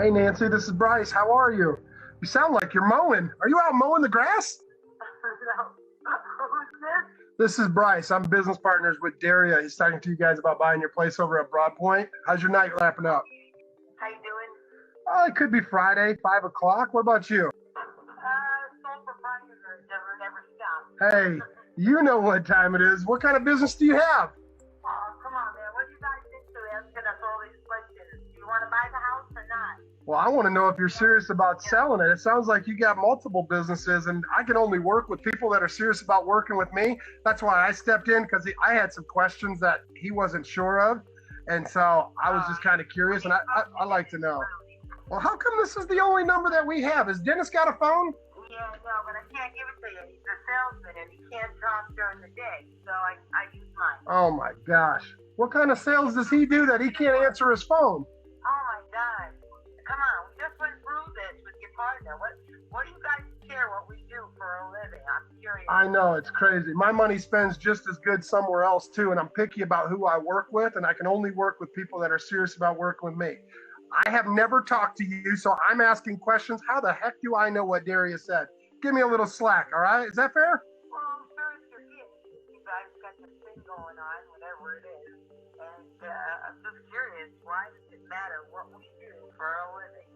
Hey Nancy, this is Bryce. How are you? You sound like you're mowing. Are you out mowing the grass? No. Who's This is Bryce. I'm business partners with Daria. He's talking to you guys about buying your place over at Broadpoint. How's your night wrapping up? How you doing? Oh, it could be Friday, 5 o'clock. What about you? Sold for Friday never stop. Hey, you know what time it is. What kind of business do you have? Oh, come on, man. What you guys into asking us all these questions? Do you want to buy the house or not? Well, I want to know if you're serious about selling it. It sounds like you got multiple businesses, and I can only work with people that are serious about working with me. That's why I stepped in, because I had some questions that he wasn't sure of. And so I was just kind of curious, and I'd like to know. Well, how come this is the only number that we have? Has Dennis got a phone? Yeah, no, but I can't give it to you. He's a salesman, and he can't talk during the day, so I use mine. Oh, my gosh. What kind of sales does he do that he can't answer his phone? Oh, my God. Come on, we just went through this with your partner. What do you guys care what we do for a living? I'm curious. I know, it's crazy. My money spends just as good somewhere else, too, and I'm picky about who I work with, and I can only work with people that are serious about working with me. I have never talked to you, so I'm asking questions. How the heck do I know what Darius said? Give me a little slack, all right? Is that fair? Well, I'm sure it's your gift. You guys got this thing going on, whatever it is. And I'm just curious, why does it matter what we do for a living?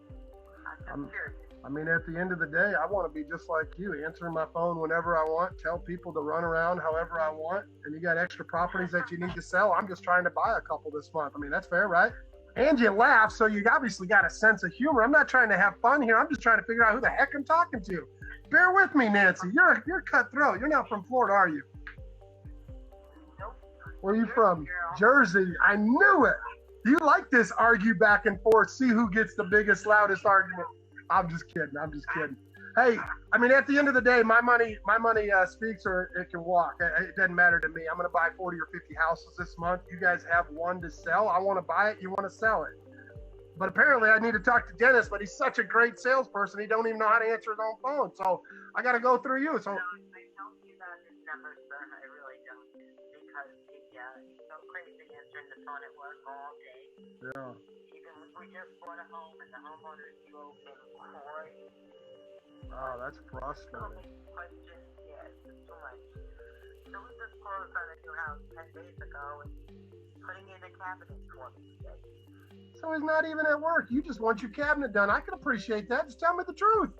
I'm just curious. I mean, at the end of the day, I want to be just like you, answering my phone whenever I want, tell people to run around however I want, and you got extra properties that you need to sell. I'm just trying to buy a couple this month. I mean, that's fair, right? And you laugh, so you obviously got a sense of humor. I'm not trying to have fun here. I'm just trying to figure out who the heck I'm talking to. Bear with me, Nancy. You're cutthroat. You're not from Florida, are you? Nope. Where are you from? Jersey. I knew it. You like this argue back and forth, see who gets the biggest, loudest argument. I'm just kidding. Hey, I mean, at the end of the day, my money speaks or it can walk. It doesn't matter to me. I'm going to buy 40 or 50 houses this month. You guys have one to sell. I want to buy it. You want to sell it. But apparently I need to talk to Dennis, but he's such a great salesperson. He don't even know how to answer his own phone. So I got to go through you. So I don't give out his number, sir. I really don't. Because he's so crazy answering the phone at work all day. yeah. Even when we just bought a home and the homeowners drove him crazy. Oh, that's So frustrating. many questions. Yes, it's too much. So we just closed on a new house 10 days ago and putting in a cabinet for me today. So he's not even at work. You just want your cabinet done. I can appreciate that. Just tell me the truth.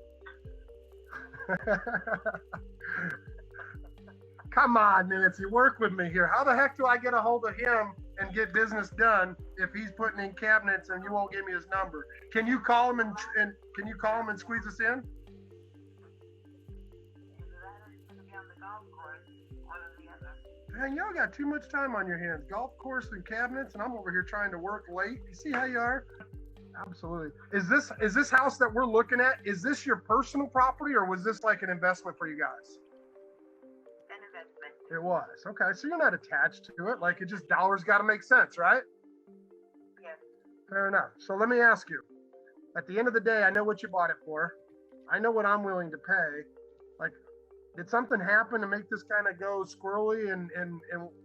Come on, Nancy, work with me here. How the heck do I get a hold of him and get business done if he's putting in cabinets and you won't give me his number? Can you call him and can you call him and squeeze us in? Either that or he's going to be on the golf course, one or the other. Man, y'all got too much time on your hands. Golf course and cabinets, and I'm over here trying to work late. You see how you are? Absolutely. Is this house that we're looking at, is this your personal property or was this like an investment for you guys? An investment. It was. Okay, so you're not attached to it. Like, it just dollars got to make sense, right? Yes. Fair enough. So let me ask you. At the end of the day, I know what you bought it for. I know what I'm willing to pay. Like, did something happen to make this kind of go squirrely? And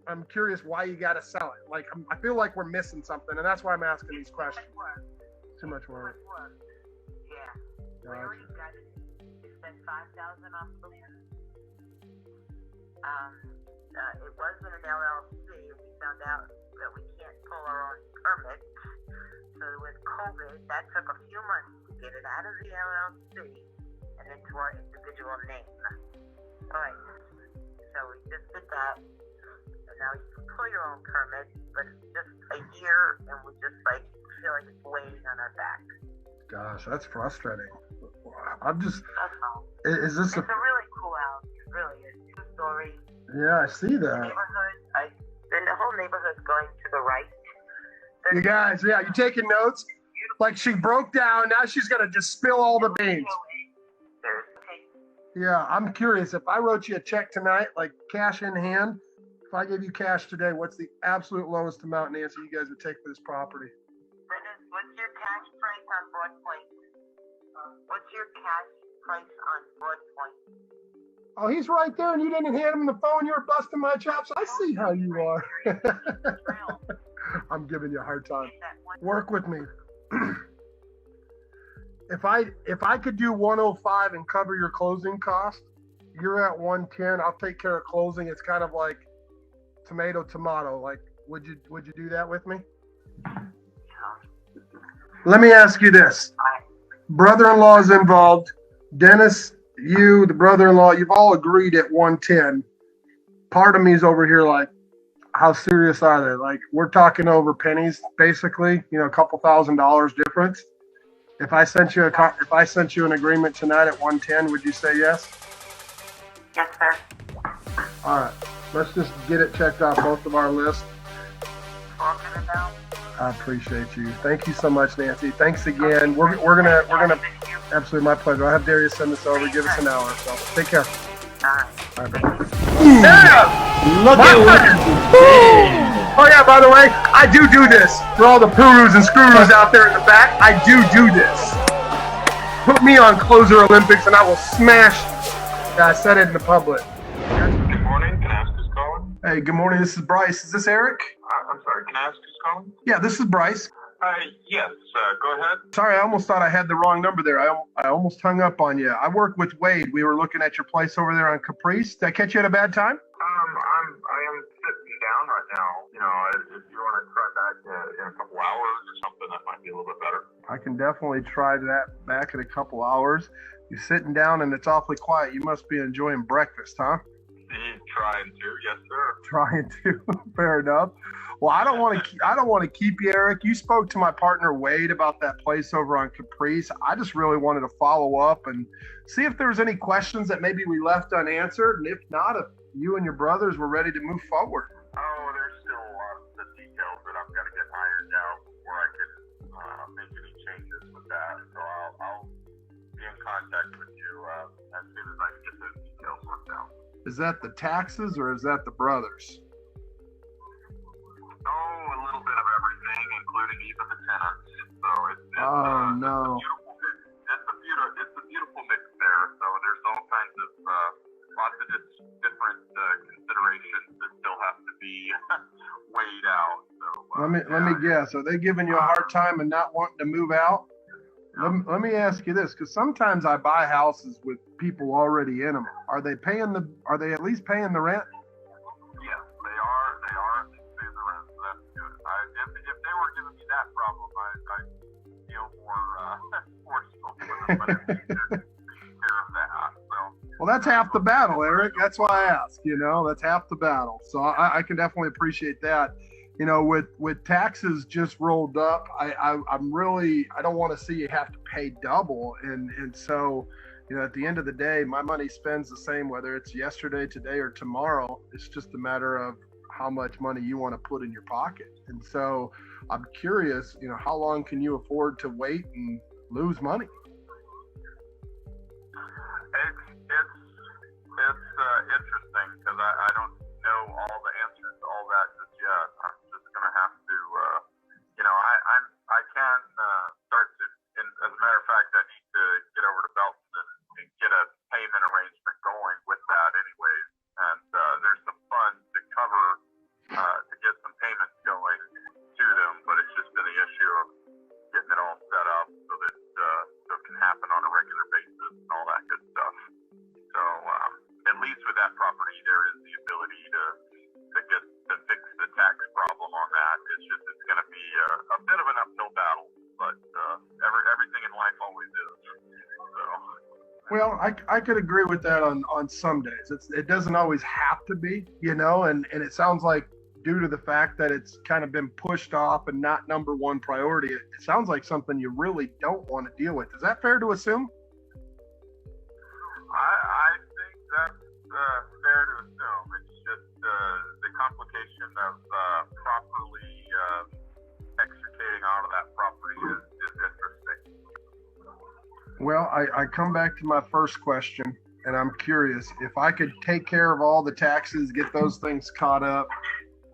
I'm curious why you got to sell it. Like, I feel like we're missing something, and that's why I'm asking these questions. Too much work. Yeah. We already got it. We spent $5,000 off the land. It wasn't an LLC. We found out that we can't pull our own permit. So with COVID, that took a few months to get it out of the LLC and into our individual name. All right. So we just did that. And now you can pull your own permit, but it's just a year, and we just feel like it's weighing on our back. Gosh, that's frustrating. I'm just. That's all. Is this It's a really cool house. It really is. 2-story. Yeah, I see that. Neighborhood. And the whole neighborhood's going to the right. You guys, yeah, you taking notes? Like, she broke down. Now she's gonna just spill all the beans. Yeah, I'm curious. If I wrote you a check tonight, like cash in hand, if I gave you cash today, what's the absolute lowest amount, Nancy, you guys would take for this property? What's your cash price on Broadpoint? What's your cash price on Broadpoint? Oh, he's right there, and you didn't hand him the phone. You were busting my chops. I see how you are. I'm giving you a hard time. Work with me. If I could do 105 and cover your closing cost, you're at 110. I'll take care of closing. It's kind of like tomato. Like, would you do that with me? Let me ask you this. Brother-in-law is involved. Dennis, you, the brother-in-law, you've all agreed at 110. Part of me is over here like, how serious are they? Like, we're talking over pennies, basically, a couple $1,000 difference. If I sent you an agreement tonight at 110, would you say yes? Yes, sir. All right. Let's just get it checked off both of our lists. I appreciate you. Thank you so much, Nancy. Thanks again. We're gonna absolutely, my pleasure. I'll have Darius send this over. Give us an hour. So take care. All right, bye. Yeah! Look at what Oh yeah, by the way, I do this. For all the Purus and screw-rus out there in the back, I do this. Put me on Closer Olympics and I will smash. Yeah, I said it in the public. Good morning. Can I ask who's calling? Hey, good morning. This is Bryce. Is this Eric? I'm sorry. Can I ask who's calling? Yeah, this is Bryce. Yes. Go ahead. Sorry, I almost thought I had the wrong number there. I almost hung up on you. I work with Wade. We were looking at your place over there on Caprice. Did I catch you at a bad time? I am sitting down right now. If you want to try back in a couple hours or something, that might be a little bit better. I can definitely try that back in a couple hours. You're sitting down and it's awfully quiet. You must be enjoying breakfast, huh? Trying to, yes, sir. Trying to. Fair enough. Well, I don't want to keep you, Eric. You spoke to my partner Wade about that place over on Caprice. I just really wanted to follow up and see if there was any questions that maybe we left unanswered, and if not, if you and your brothers were ready to move forward. Oh, there's still the details that I've got to get ironed out before I can make any changes with that. So I'll be in contact with you as soon as I can get those details worked out. Is that the taxes or is that the brothers? Oh, a little bit of everything, including even the tenants. So it's no. It's a beautiful mix there. So there's all kinds of lots of different considerations that still have to be weighed out. So let me guess. Are they giving you a hard time and not wanting to move out? Let me ask you this, because sometimes I buy houses with people already in them. Are they at least paying the rent? Yes, they are. They are paying the rent. So that's good. If they were giving me that problem, I'd feel more forceful with them, but if they take care of that. So. Well, that's half the battle, Eric. That's why I ask. That's half the battle. So I can definitely appreciate that. With taxes just rolled up, I don't want to see you have to pay double. And so, at the end of the day, my money spends the same, whether it's yesterday, today, or tomorrow. It's just a matter of how much money you want to put in your pocket. And so I'm curious, how long can you afford to wait and lose money? It's interesting because I don't know all the answers to all that just yet. I'm just going to have to, I can start to, and as a matter of fact, I need to get over to Belton and get a payment arrangement going with that anyways. And there's some funds to cover, to get some payments going to them, but it's just been the issue of getting it all set up so that so it can happen on a regular basis and all that good stuff. So at least with that property, there is the ability to fix the tax problem on that. It's going to be a bit of an uphill battle, but everything in life always is. So. Well, I could agree with that on some days. It doesn't always have to be, and it sounds like due to the fact that it's kind of been pushed off and not number one priority, it sounds like something you really don't want to deal with. Is that fair to assume? I think that's fair to assume. It's just the complication of properly extricating out of that property is interesting. Well, I come back to my first question, and I'm curious. If I could take care of all the taxes, get those things caught up,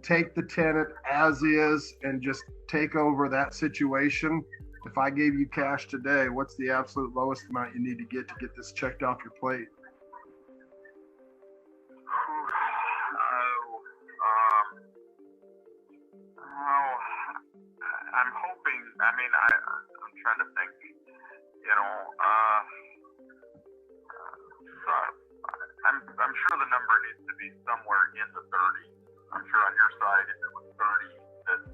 take the tenant as is, and just take over that situation, if I gave you cash today, what's the absolute lowest amount you need to get this checked off your plate? I'm hoping. I'm trying to think. I'm sure the number needs to be somewhere in the 30s. I'm sure on your side, if it was 30,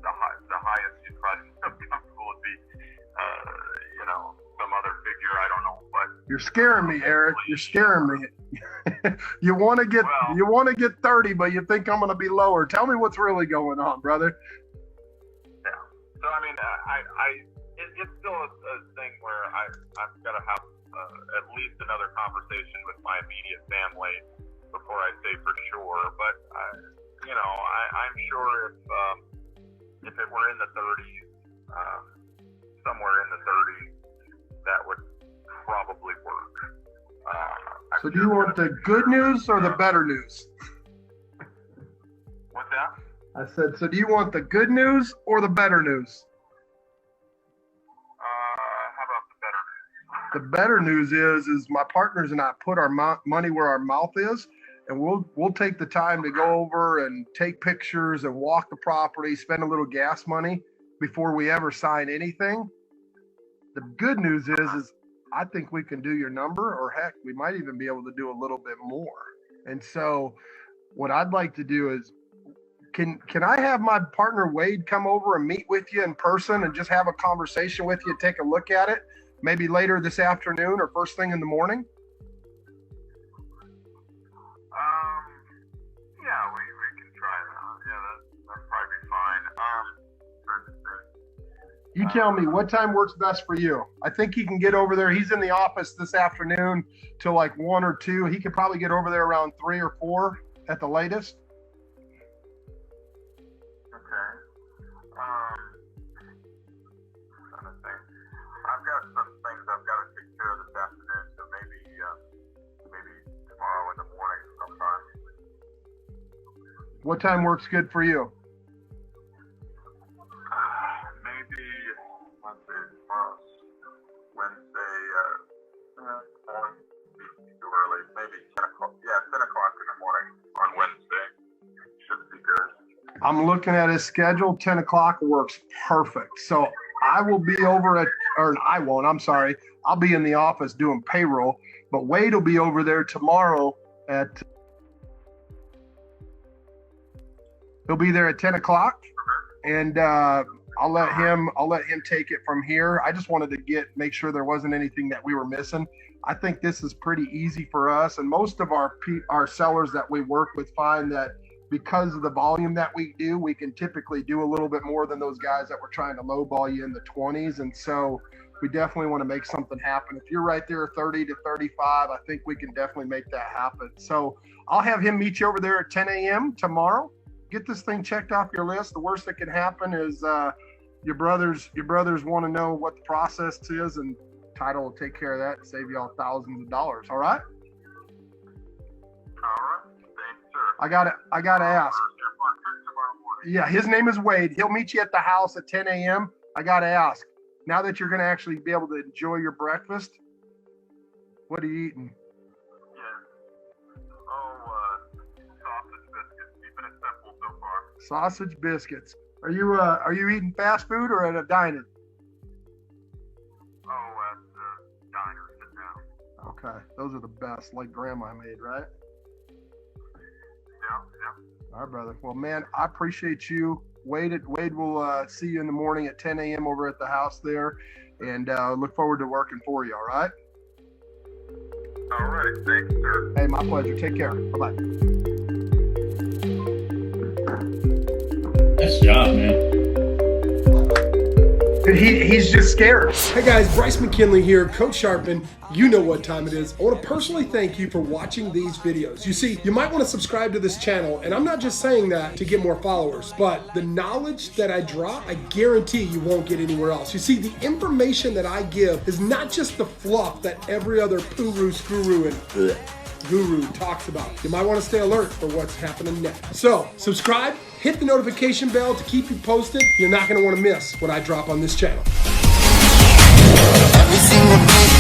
the highest you'd probably feel comfortable would be, some other figure. I don't know, but you're scaring me, Eric. You're scaring me. You want to get 30, but you think I'm going to be lower. Tell me what's really going on, brother. Yeah. So I mean, it's still a thing where I've got to have at least another conversation with my immediate family before I say for sure. But I'm sure if it were in the 30s, somewhere in the 30s, that would probably work. So do you want the good news or the better news? What's that? I said, so do you want the good news or the better news? How about the better news? The better news is my partners and I put our money where our mouth is, and we'll take the time to go over and take pictures and walk the property, spend a little gas money before we ever sign anything. The good news is I think we can do your number, or heck, we might even be able to do a little bit more. And so what I'd like to do is, can I have my partner Wade come over and meet with you in person and just have a conversation with you, take a look at it, maybe later this afternoon or first thing in the morning? Yeah, we can try that. Yeah, that'd probably be fine. You tell me what time works best for you. I think he can get over there. He's in the office this afternoon till like 1 or 2. He could probably get over there around 3 or 4 at the latest. Okay. Trying to think. I've got some things I've got to take care of this afternoon, so maybe tomorrow in the morning sometime. What time works good for you? I'm looking at his schedule. 10 o'clock works perfect. So I will be over I'll be in the office doing payroll, but Wade will be over there tomorrow he'll be there at 10 o'clock, and I'll let him take it from here. I just wanted to make sure there wasn't anything that we were missing. I think this is pretty easy for us, and most of our sellers that we work with find that because of the volume that we do, we can typically do a little bit more than those guys that were trying to lowball you in the 20s. And so we definitely want to make something happen. If you're right there 30 to 35, I think we can definitely make that happen. So I'll have him meet you over there at 10 a.m. tomorrow. Get this thing checked off your list. The worst that can happen is your brothers want to know what the process is, and title will take care of that and save you all thousands of dollars. All right? All right. I gotta ask. Yeah, his name is Wade. He'll meet you at the house at 10 a.m. I gotta ask. Now that you're gonna actually be able to enjoy your breakfast, what are you eating? Sausage biscuits. Keeping it simple so far. Sausage biscuits. Are you eating fast food or at a diner? At the diner, sit down. Okay, those are the best, like Grandma made, right? Yeah. All right, brother. Well, man, I appreciate you. Wade will see you in the morning at 10 a.m. over at the house there, and look forward to working for you, all right? All right. Thanks, sir. Hey, my pleasure. Take care. Bye-bye. Nice job, man. He's just scared. Hey guys, Bryce McKinley here, Coach Sharpen. You know what time it is. I want to personally thank you for watching these videos. You see, you might want to subscribe to this channel, and I'm not just saying that to get more followers, but the knowledge that I drop, I guarantee you won't get anywhere else. You see, the information that I give is not just the fluff that every other poo-roo, screw-roo, and guru talks about. You might want to stay alert for what's happening next. So, subscribe, hit the notification bell to keep you posted. You're not going to want to miss what I drop on this channel. Every single day